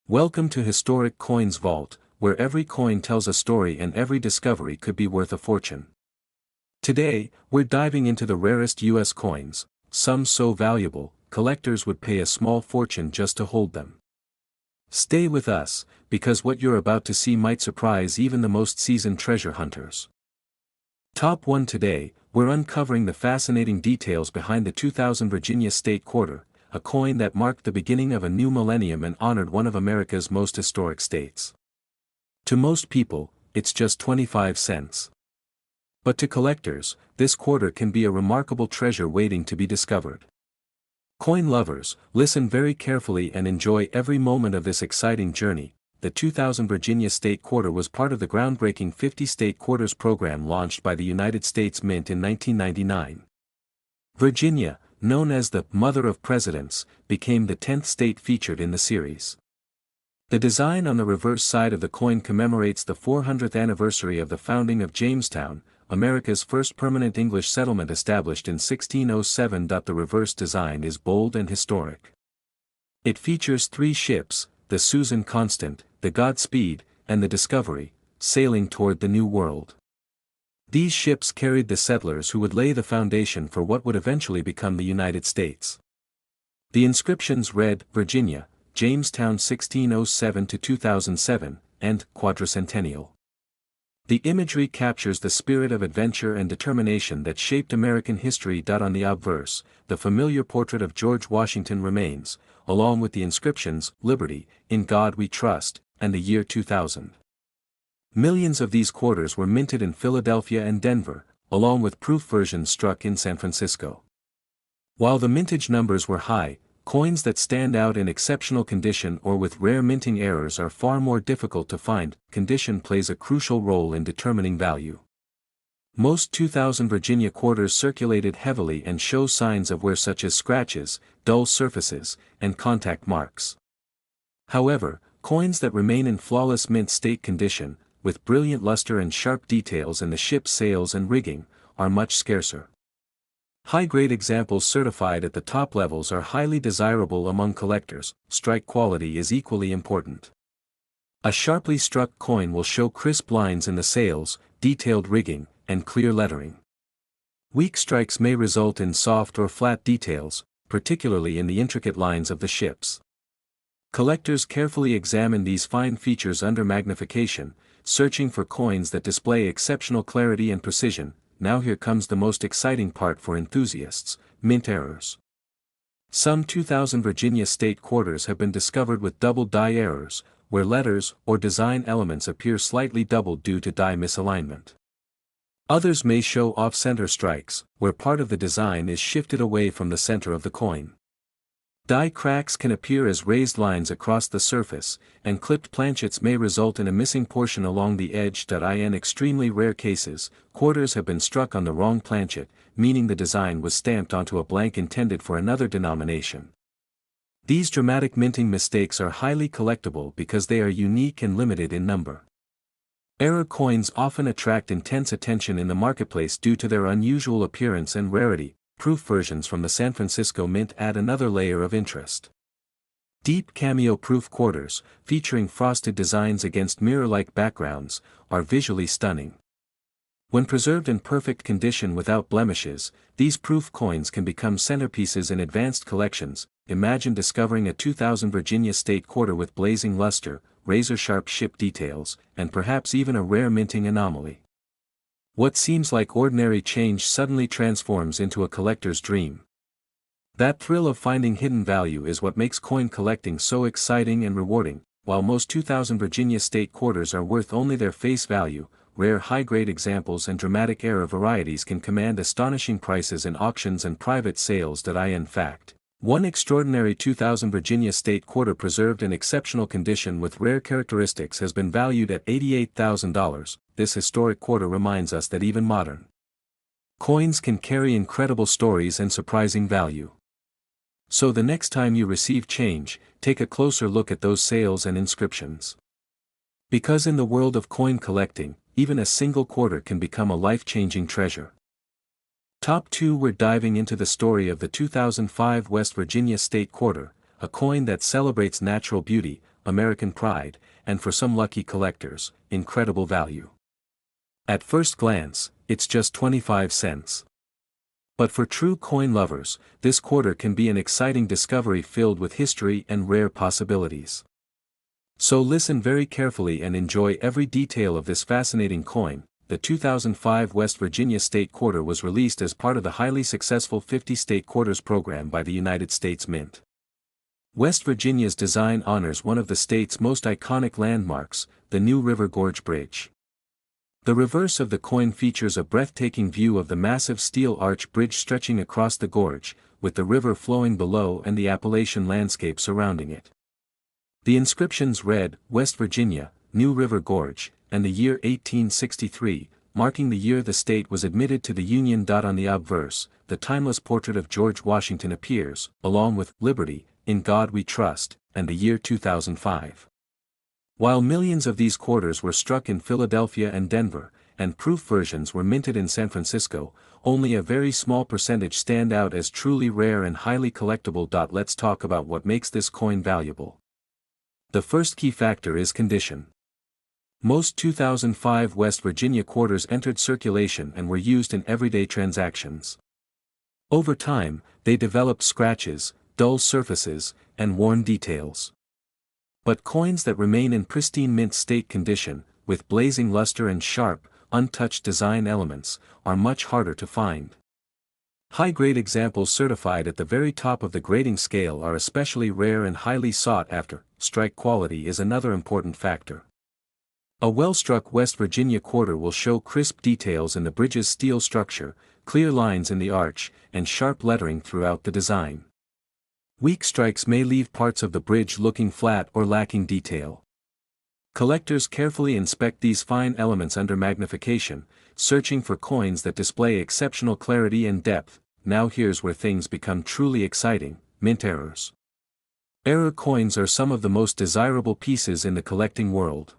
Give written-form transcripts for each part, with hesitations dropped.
Welcome to Historic Coins Vault, where every coin tells a story and every discovery could be worth a fortune. Today, we're diving into the rarest U.S. coins, some so valuable, collectors would pay a small fortune just to hold them. Stay with us, because what you're about to see might surprise even the most seasoned treasure hunters. Top 1 today, we're uncovering the fascinating details behind the 2000 Virginia State Quarter, a coin that marked the beginning of a new millennium and honored one of America's most historic states. To most people, it's just 25 cents. But to collectors, this quarter can be a remarkable treasure waiting to be discovered. Coin lovers, listen very carefully and enjoy every moment of this exciting journey. The 2000 Virginia State Quarter was part of the groundbreaking 50 State Quarters program launched by the United States Mint in 1999. Virginia, known as the Mother of Presidents, became the 10th state featured in the series. The design on the reverse side of the coin commemorates the 400th anniversary of the founding of Jamestown, America's first permanent English settlement established in 1607. The reverse design is bold and historic. It features 3 ships, the Susan Constant, the Godspeed, and the Discovery, sailing toward the New World. These ships carried the settlers who would lay the foundation for what would eventually become the United States. The inscriptions read, Virginia, Jamestown 1607 to 2007, and Quadricentennial. The imagery captures the spirit of adventure and determination that shaped American history. On the obverse, the familiar portrait of George Washington remains, along with the inscriptions, Liberty, In God We Trust, and the year 2000. Millions of these quarters were minted in Philadelphia and Denver, along with proof versions struck in San Francisco. While the mintage numbers were high, coins that stand out in exceptional condition or with rare minting errors are far more difficult to find. Condition plays a crucial role in determining value. Most 2000 Virginia quarters circulated heavily and show signs of wear such as scratches, dull surfaces, and contact marks. However, coins that remain in flawless mint state condition, with brilliant luster and sharp details in the ship's sails and rigging, are much scarcer. High-grade examples certified at the top levels are highly desirable among collectors. Strike quality is equally important. A sharply struck coin will show crisp lines in the sails, detailed rigging, and clear lettering. Weak strikes may result in soft or flat details, particularly in the intricate lines of the ships. Collectors carefully examine these fine features under magnification, searching for coins that display exceptional clarity and precision. Now here comes the most exciting part for enthusiasts, mint errors. Some 2000 Virginia State Quarters have been discovered with double die errors, where letters or design elements appear slightly doubled due to die misalignment. Others may show off-center strikes, where part of the design is shifted away from the center of the coin. Die cracks can appear as raised lines across the surface, and clipped planchets may result in a missing portion along the edge. In extremely rare cases, quarters have been struck on the wrong planchet, meaning the design was stamped onto a blank intended for another denomination. These dramatic minting mistakes are highly collectible because they are unique and limited in number. Error coins often attract intense attention in the marketplace due to their unusual appearance and rarity. Proof versions from the San Francisco Mint add another layer of interest. Deep cameo proof quarters, featuring frosted designs against mirror-like backgrounds, are visually stunning. When preserved in perfect condition without blemishes, these proof coins can become centerpieces in advanced collections. Imagine discovering a 2000 Virginia State Quarter with blazing luster, razor-sharp ship details, and perhaps even a rare minting anomaly. What seems like ordinary change suddenly transforms into a collector's dream. That thrill of finding hidden value is what makes coin collecting so exciting and rewarding. While most 2000 Virginia State Quarters are worth only their face value, rare high-grade examples and dramatic error varieties can command astonishing prices in auctions and private sales. In fact, one extraordinary 2000 Virginia State Quarter preserved in exceptional condition with rare characteristics has been valued at $88,000. This historic quarter reminds us that even modern coins can carry incredible stories and surprising value. So the next time you receive change, take a closer look at those sails and inscriptions. Because in the world of coin collecting, even a single quarter can become a life-changing treasure. Top 2. We're diving into the story of the 2005 West Virginia State Quarter, a coin that celebrates natural beauty, American pride, and for some lucky collectors, incredible value. At first glance, it's just 25 cents. But for true coin lovers, this quarter can be an exciting discovery filled with history and rare possibilities. So listen very carefully and enjoy every detail of this fascinating coin. The 2005 West Virginia State Quarter was released as part of the highly successful 50 State Quarters program by the United States Mint. West Virginia's design honors one of the state's most iconic landmarks, the New River Gorge Bridge. The reverse of the coin features a breathtaking view of the massive steel arch bridge stretching across the gorge, with the river flowing below and the Appalachian landscape surrounding it. The inscriptions read, West Virginia, New River Gorge, and the year 1863, marking the year the state was admitted to the Union. On the obverse, the timeless portrait of George Washington appears, along with Liberty, In God We Trust, and the year 2005. While millions of these quarters were struck in Philadelphia and Denver, and proof versions were minted in San Francisco, only a very small percentage stand out as truly rare and highly collectible. Let's talk about what makes this coin valuable. The first key factor is condition. Most 2005 West Virginia quarters entered circulation and were used in everyday transactions. Over time, they developed scratches, dull surfaces, and worn details. But coins that remain in pristine mint state condition, with blazing luster and sharp, untouched design elements, are much harder to find. High-grade examples certified at the very top of the grading scale are especially rare and highly sought after. Strike quality is another important factor. A well-struck West Virginia quarter will show crisp details in the bridge's steel structure, clear lines in the arch, and sharp lettering throughout the design. Weak strikes may leave parts of the bridge looking flat or lacking detail. Collectors carefully inspect these fine elements under magnification, searching for coins that display exceptional clarity and depth. Now here's where things become truly exciting: mint errors. Error coins are some of the most desirable pieces in the collecting world.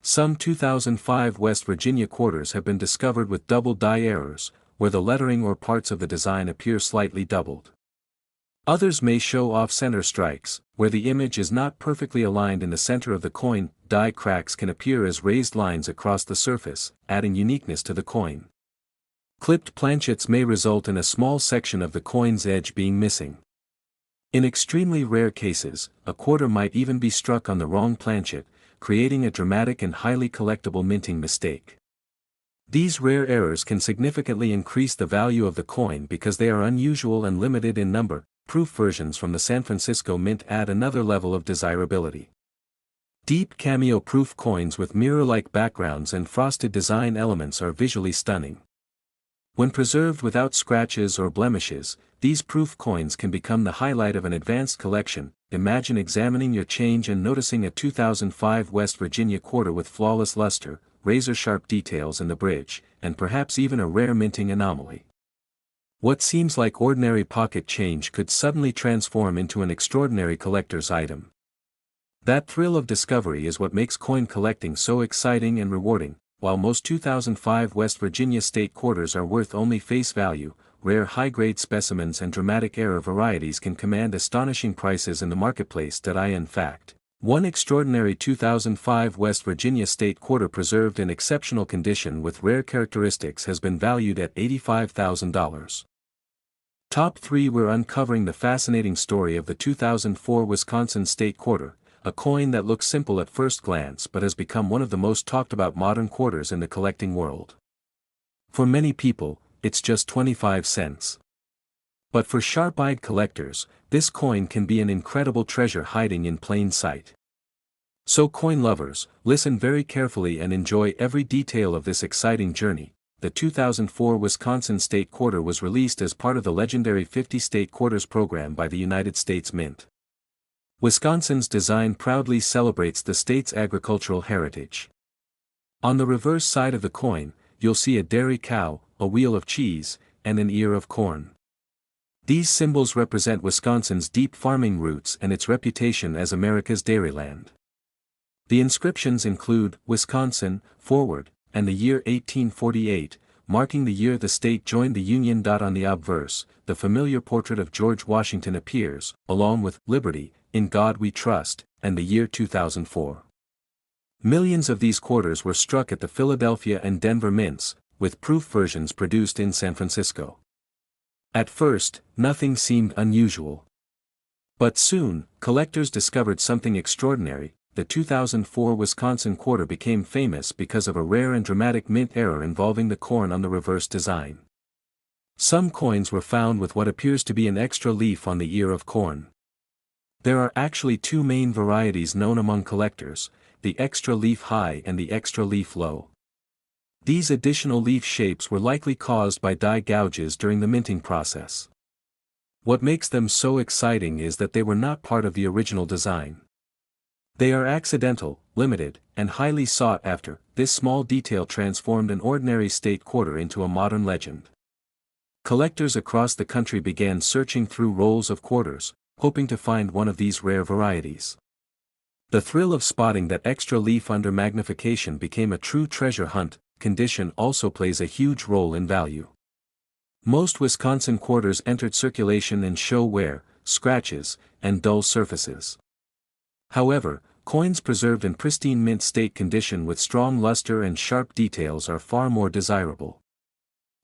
Some 2005 West Virginia quarters have been discovered with double die errors, where the lettering or parts of the design appear slightly doubled. Others may show off-center strikes, where the image is not perfectly aligned in the center of the coin. Die cracks can appear as raised lines across the surface, adding uniqueness to the coin. Clipped planchets may result in a small section of the coin's edge being missing. In extremely rare cases, a quarter might even be struck on the wrong planchet, creating a dramatic and highly collectible minting mistake. These rare errors can significantly increase the value of the coin because they are unusual and limited in number. Proof versions from the San Francisco Mint add another level of desirability. Deep cameo proof coins with mirror-like backgrounds and frosted design elements are visually stunning. When preserved without scratches or blemishes, these proof coins can become the highlight of an advanced collection. Imagine examining your change and noticing a 2005 West Virginia quarter with flawless luster, razor-sharp details in the bridge, and perhaps even a rare minting anomaly. What seems like ordinary pocket change could suddenly transform into an extraordinary collector's item. That thrill of discovery is what makes coin collecting so exciting and rewarding. While most 2005 West Virginia state quarters are worth only face value, rare high-grade specimens and dramatic error varieties can command astonishing prices in the marketplace. In fact, one extraordinary 2005 West Virginia state quarter preserved in exceptional condition with rare characteristics has been valued at $85,000. Top 3. We're uncovering the fascinating story of the 2004 Wisconsin State Quarter, a coin that looks simple at first glance but has become one of the most talked about modern quarters in the collecting world. For many people, it's just 25 cents. But for sharp-eyed collectors, this coin can be an incredible treasure hiding in plain sight. So coin lovers, listen very carefully and enjoy every detail of this exciting journey. The 2004 Wisconsin State Quarter was released as part of the legendary 50 State Quarters program by the United States Mint. Wisconsin's design proudly celebrates the state's agricultural heritage. On the reverse side of the coin, you'll see a dairy cow, a wheel of cheese, and an ear of corn. These symbols represent Wisconsin's deep farming roots and its reputation as America's dairyland. The inscriptions include Wisconsin, forward, and the year 1848, marking the year the state joined the Union. On the obverse, the familiar portrait of George Washington appears, along with Liberty, In God We Trust, and the year 2004. Millions of these quarters were struck at the Philadelphia and Denver mints, with proof versions produced in San Francisco. At first, nothing seemed unusual. But soon, collectors discovered something extraordinary. The 2004 Wisconsin quarter became famous because of a rare and dramatic mint error involving the corn on the reverse design. Some coins were found with what appears to be an extra leaf on the ear of corn. There are actually two main varieties known among collectors, the extra leaf high and the extra leaf low. These additional leaf shapes were likely caused by die gouges during the minting process. What makes them so exciting is that they were not part of the original design. They are accidental, limited, and highly sought after. This small detail transformed an ordinary state quarter into a modern legend. Collectors across the country began searching through rolls of quarters, hoping to find one of these rare varieties. The thrill of spotting that extra leaf under magnification became a true treasure hunt. Condition also plays a huge role in value. Most Wisconsin quarters entered circulation in show wear, scratches, and dull surfaces. However, coins preserved in pristine mint state condition with strong luster and sharp details are far more desirable.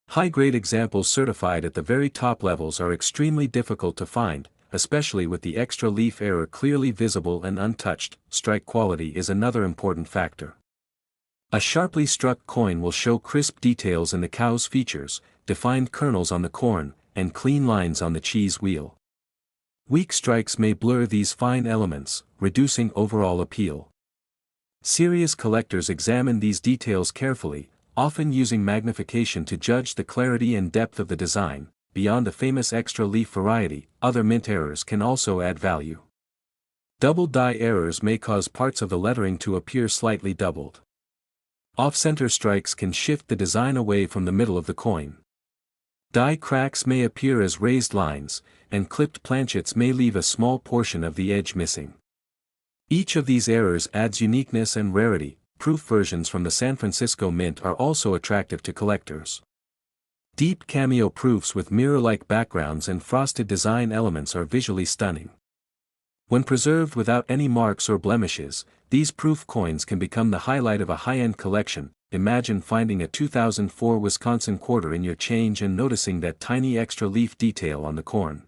High-grade examples certified at the very top levels are extremely difficult to find, especially with the extra leaf error clearly visible and untouched. Strike quality is another important factor. A sharply struck coin will show crisp details in the cow's features, defined kernels on the corn, and clean lines on the cheese wheel. Weak strikes may blur these fine elements, reducing overall appeal. Serious collectors examine these details carefully, often using magnification to judge the clarity and depth of the design. Beyond the famous extra leaf variety, other mint errors can also add value. Double die errors may cause parts of the lettering to appear slightly doubled. Off-center strikes can shift the design away from the middle of the coin. Die cracks may appear as raised lines, and clipped planchets may leave a small portion of the edge missing. Each of these errors adds uniqueness and rarity. Proof versions from the San Francisco Mint are also attractive to collectors. Deep cameo proofs with mirror-like backgrounds and frosted design elements are visually stunning. When preserved without any marks or blemishes, these proof coins can become the highlight of a high-end collection. Imagine finding a 2004 Wisconsin quarter in your change and noticing that tiny extra leaf detail on the corn.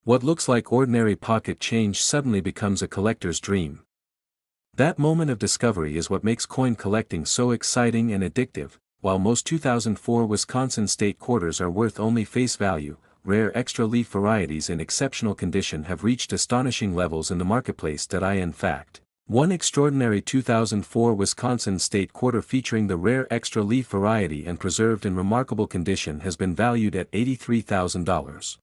What looks like ordinary pocket change suddenly becomes a collector's dream. That moment of discovery is what makes coin collecting so exciting and addictive. While most 2004 Wisconsin state quarters are worth only face value, rare extra leaf varieties in exceptional condition have reached astonishing levels in the marketplace. In fact, one extraordinary 2004 Wisconsin state quarter featuring the rare extra leaf variety and preserved in remarkable condition has been valued at $83,000.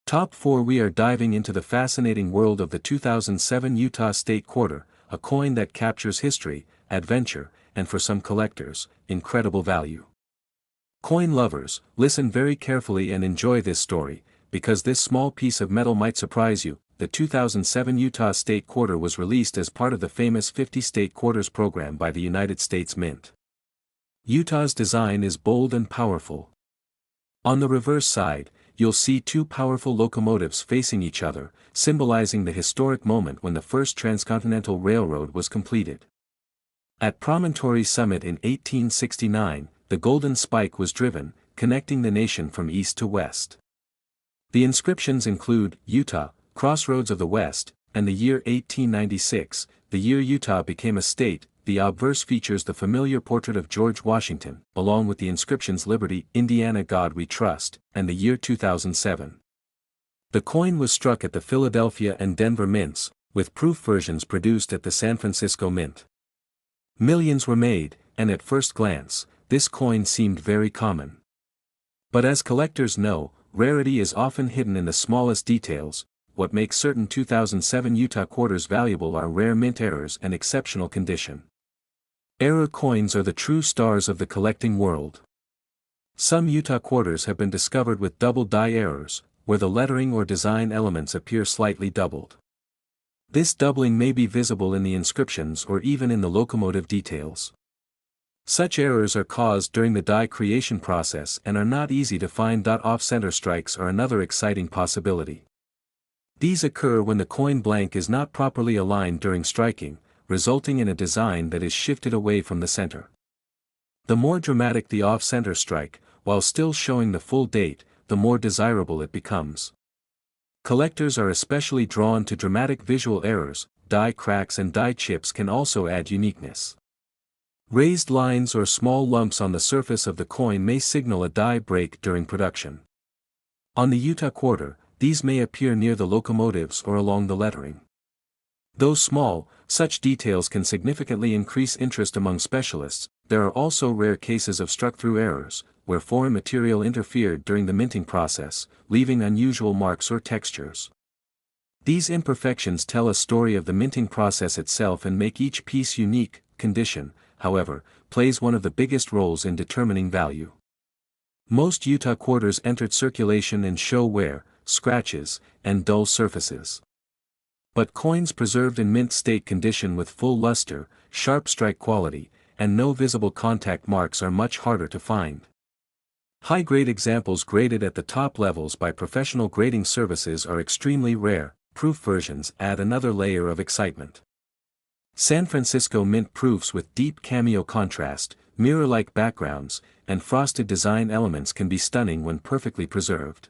Top 4. We are diving into the fascinating world of the 2007 Utah State Quarter, a coin that captures history, adventure, and for some collectors, incredible value. Coin lovers, listen very carefully and enjoy this story, because this small piece of metal might surprise you. The 2007 Utah State Quarter was released as part of the famous 50 State Quarters program by the United States Mint. Utah's design is bold and powerful. On the reverse side, you'll see two powerful locomotives facing each other, symbolizing the historic moment when the first transcontinental railroad was completed. At Promontory Summit in 1869, the Golden Spike was driven, connecting the nation from east to west. The inscriptions include, Utah, Crossroads of the West, and the year 1896, the year Utah became a state. The obverse features the familiar portrait of George Washington, along with the inscriptions Liberty, Indiana, God We Trust, and the year 2007. The coin was struck at the Philadelphia and Denver mints, with proof versions produced at the San Francisco Mint. Millions were made, and at first glance, this coin seemed very common. But as collectors know, rarity is often hidden in the smallest details. What makes certain 2007 Utah quarters valuable are rare mint errors and exceptional condition. Error coins are the true stars of the collecting world. Some Utah quarters have been discovered with double die errors, where the lettering or design elements appear slightly doubled. This doubling may be visible in the inscriptions or even in the locomotive details. Such errors are caused during the die creation process and are not easy to find. Off-center strikes are another exciting possibility. These occur when the coin blank is not properly aligned during striking, resulting in a design that is shifted away from the center. The more dramatic the off-center strike, while still showing the full date, the more desirable it becomes. Collectors are especially drawn to dramatic visual errors. Die cracks and die chips can also add uniqueness. Raised lines or small lumps on the surface of the coin may signal a die break during production. On the Utah quarter, these may appear near the locomotives or along the lettering. Though small, such details can significantly increase interest among specialists. There are also rare cases of struck-through errors, where foreign material interfered during the minting process, leaving unusual marks or textures. These imperfections tell a story of the minting process itself and make each piece unique. Condition, however, plays one of the biggest roles in determining value. Most Utah quarters entered circulation and show wear, scratches, and dull surfaces. But coins preserved in mint state condition with full luster, sharp strike quality, and no visible contact marks are much harder to find. High-grade examples graded at the top levels by professional grading services are extremely rare. Proof versions add another layer of excitement. San Francisco mint proofs with deep cameo contrast, mirror-like backgrounds, and frosted design elements can be stunning when perfectly preserved.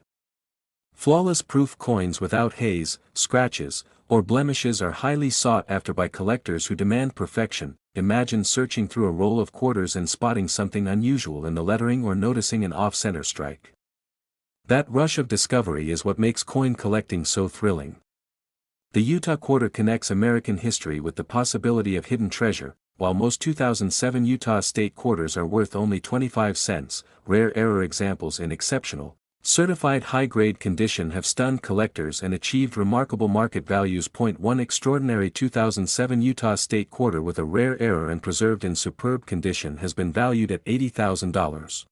Flawless proof coins without haze, scratches, or blemishes are highly sought after by collectors who demand perfection. Imagine searching through a roll of quarters and spotting something unusual in the lettering or noticing an off-center strike. That rush of discovery is what makes coin collecting so thrilling. The Utah quarter connects American history with the possibility of hidden treasure. While most 2007 Utah state quarters are worth only 25 cents, rare error examples in exceptional, certified high-grade condition have stunned collectors and achieved remarkable market values. One extraordinary 2007 Utah state quarter with a rare error and preserved in superb condition has been valued at $80,000.